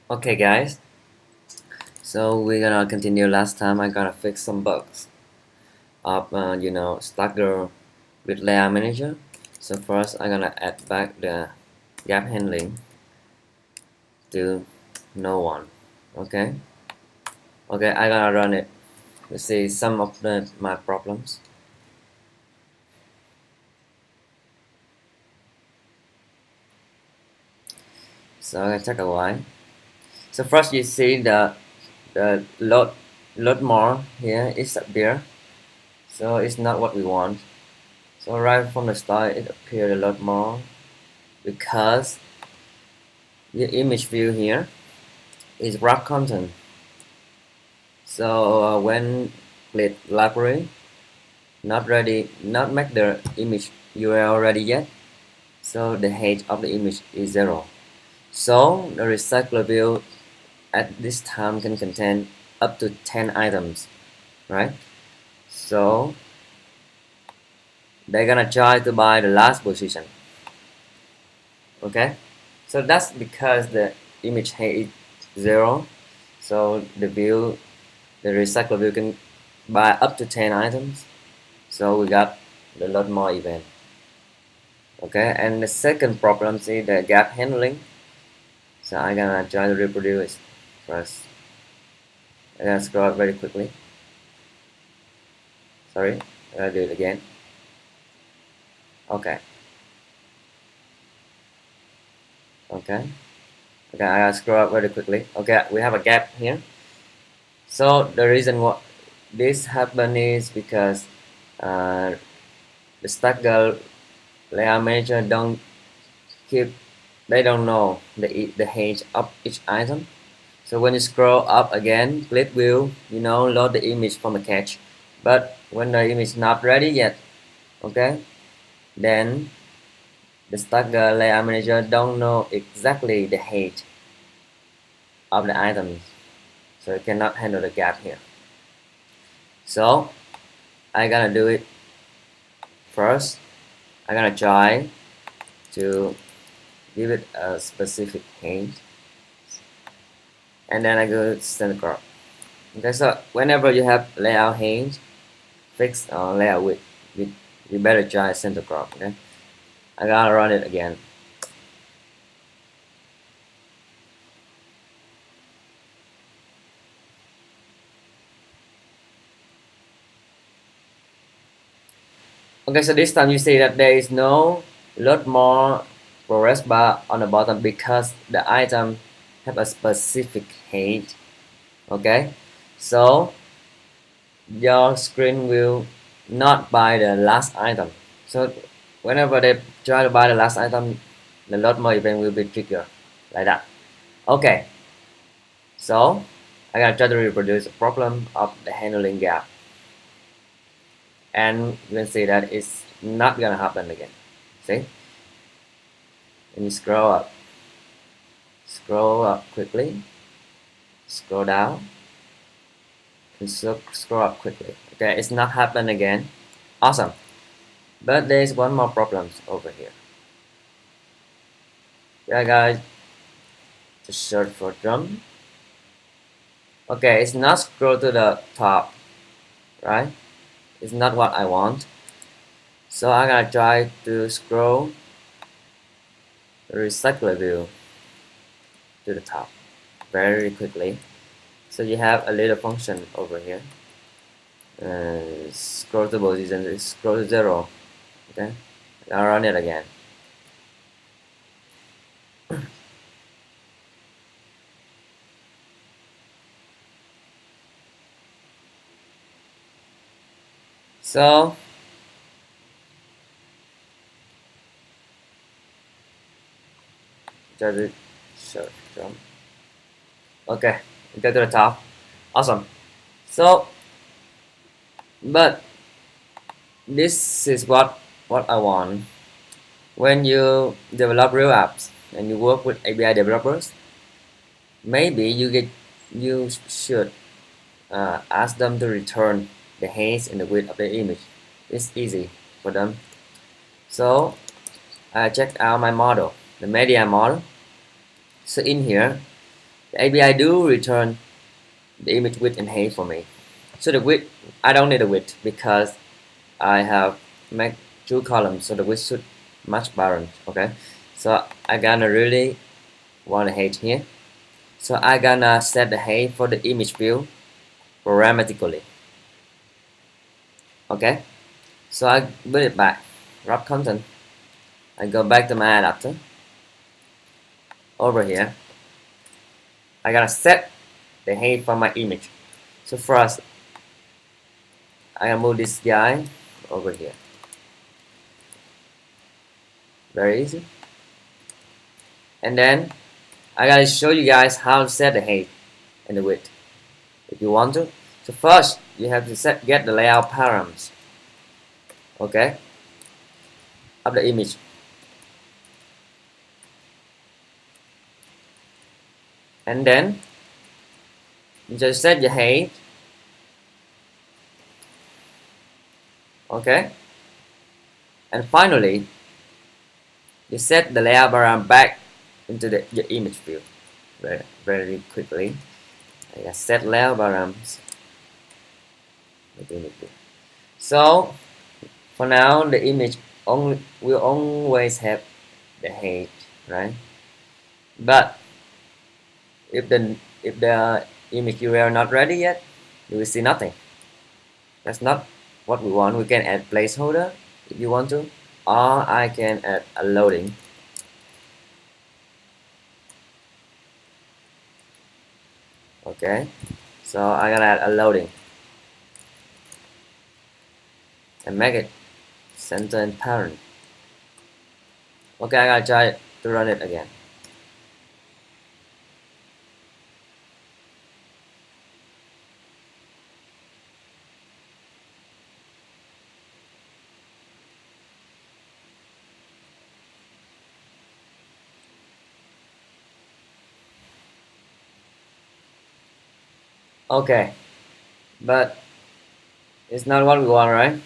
Okay guys, so we're gonna continue. Last time I gotta fix some bugs of Stagger with layout manager. So first I'm gonna add back the gap handling to no one. Okay, I gotta run it. Let's see some of my problems. So I'm gonna take a while. So first you see the load more here is up there. So it's not what we want. So right from the start it appeared a lot more because the image view here is wrap content. So when click library, not ready, not make the image URL ready yet. So the height of the image is 0. So the recycler view at this time can contain up to 10 items, right? So they're gonna try to buy the last position. Okay, so that's because the image height is 0. So the recycle view can buy up to 10 items. So we got a lot more event. Okay, and the second problem is the gap handling. So I'm gonna try to reproduce first. I'm gonna scroll up very quickly. Sorry, I'm gonna do it again. Okay, okay, I gotta scroll up very quickly. Okay, we have a gap here. So the reason what this happened is because uh, the Stagger layout manager don't keep, they don't know the height of each item. So when you scroll up again, click will load the image from the cache. But when the image is not ready yet, okay, then the Stagger layout manager don't know exactly the height of the items, so it cannot handle the gap here. So I gotta do it first. I'm gonna try to give it a specific height, and then I go to center crop. Okay, so whenever you have layout height fixed or layout width, you better try center crop. Okay, I gotta run it again. Okay, so this time you see that there is no load more progress bar on the bottom because the item have a specific height. Okay, so your screen will not buy the last item. So whenever they try to buy the last item, the load more event will be triggered like that. Okay, so I'm gonna try to reproduce the problem of the handling gap, and you can see that it's not gonna happen again. See, and you scroll up quickly, scroll down, and scroll up quickly. Okay, it's not happened again. Awesome. But there is one more problem over here. Yeah, guys, just search for drum. Okay, it's not scroll to the top, right? It's not what I want. So I'm gonna try to scroll the recycler view to the top very quickly. So you have a little function over here. Scroll to position, scroll to 0. Okay, I'll run it again. So just search drum. Okay, go to the top. Awesome. So, but this is what I want. When you develop real apps and you work with API developers, maybe you should ask them to return the height and the width of the image. It's easy for them. So I checked out my model, the media model. So in here, The API do return the image width and height for me. So the width, I don't need the width because I have make two columns, so the width should match balance. Okay, so I gonna really want the height here. So I gonna set the height for the image view parametrically. Okay, so I put it back, wrap content. I go back to my adapter. Over here, I gotta set the height for my image. So first, I gotta move this guy over here. Very easy. And then I gotta show you guys how to set the height and the width if you want to. So first, you have to get the layout params. Okay, of the image. And then you just set your height. Okay, and finally you set the layout param back into your image view very quickly. I got set layout params. So for now the image will always have the height, right? But if the image URL not ready yet, you will see nothing. That's not what we want. We can add placeholder if you want to, or I can add a loading. Okay, so I gotta add a loading and make it center and parent. Okay, I gotta try to run it again. Okay, but it's not what we want, right?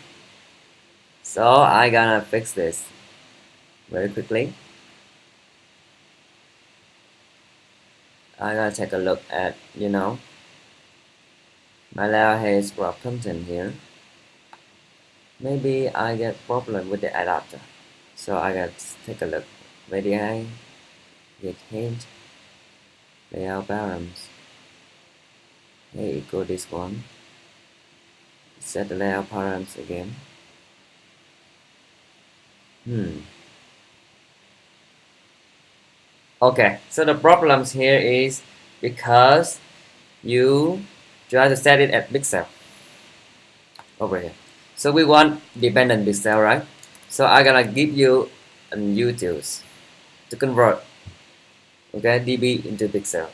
So I gonna fix this very quickly. I gotta take a look at, my layout has crop content here. Maybe I get problem with the adapter. So I gotta take a look. Maybe I get hint layout params. Hey, equal this one. Set the layout params again. Okay, so the problems here is because you try to set it at pixel over here. So we want dependent pixel, right? So I'm gonna give you an utils to convert, okay, db into pixel.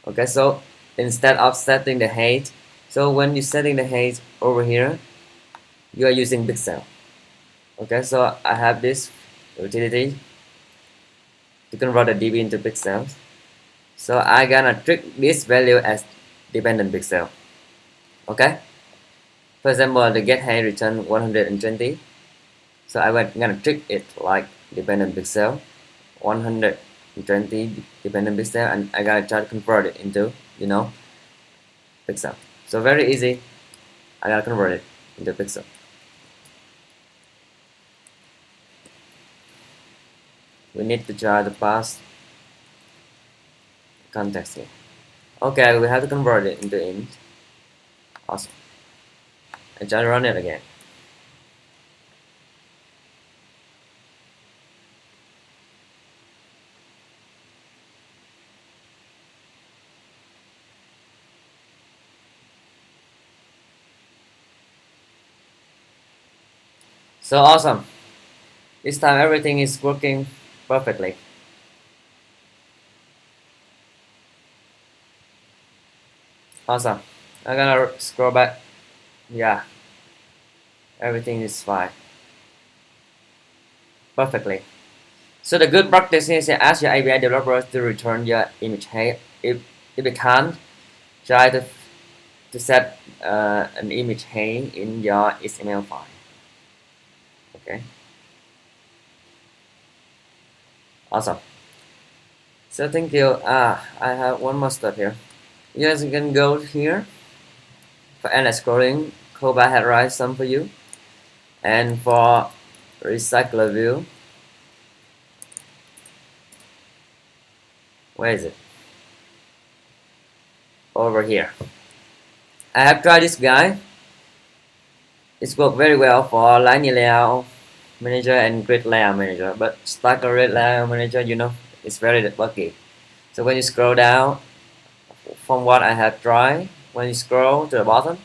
Okay, so instead of setting the height, so when you're setting the height over here, you are using pixel. Okay, so I have this utility to convert the db into pixels. So I gonna treat this value as dependent pixel. Okay, for example, the get height return 120. So I'm gonna treat it like dependent pixel, 120 dependent pixel, and I gotta try to convert it into, pixel. So very easy. I gotta convert it into pixel. We need to try to pass context here. Okay, we have to convert it into int. Awesome. And try to run it again. So awesome. This time everything is working perfectly. Awesome. I'm gonna scroll back. Yeah, everything is fine. Perfectly. So the good practice is to ask your API developers to return your image height. If they can't, try to set an image height in your XML file. Okay. Awesome. So thank you. I have one more step here. Yes, you can go here for endless scrolling. Koba had write some for you, and for recycler view, where is it? Over here. I have tried this guy. It's worked very well for linear layout manager and grid layout manager, but stacker grid layout manager, it's very buggy. So when you scroll down, from what I have tried, when you scroll to the bottom,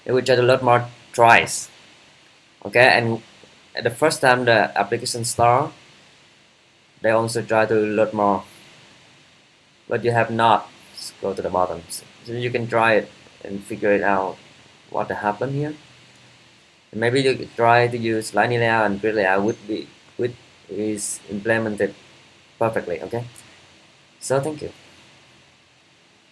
it will just a lot more tries. Okay, and at the first time the application start, they also try to load more, but you have not scroll to the bottom. So you can try it and figure it out what happened here. And maybe you could try to use linear layout and grid layout which is implemented perfectly. Okay, so thank you.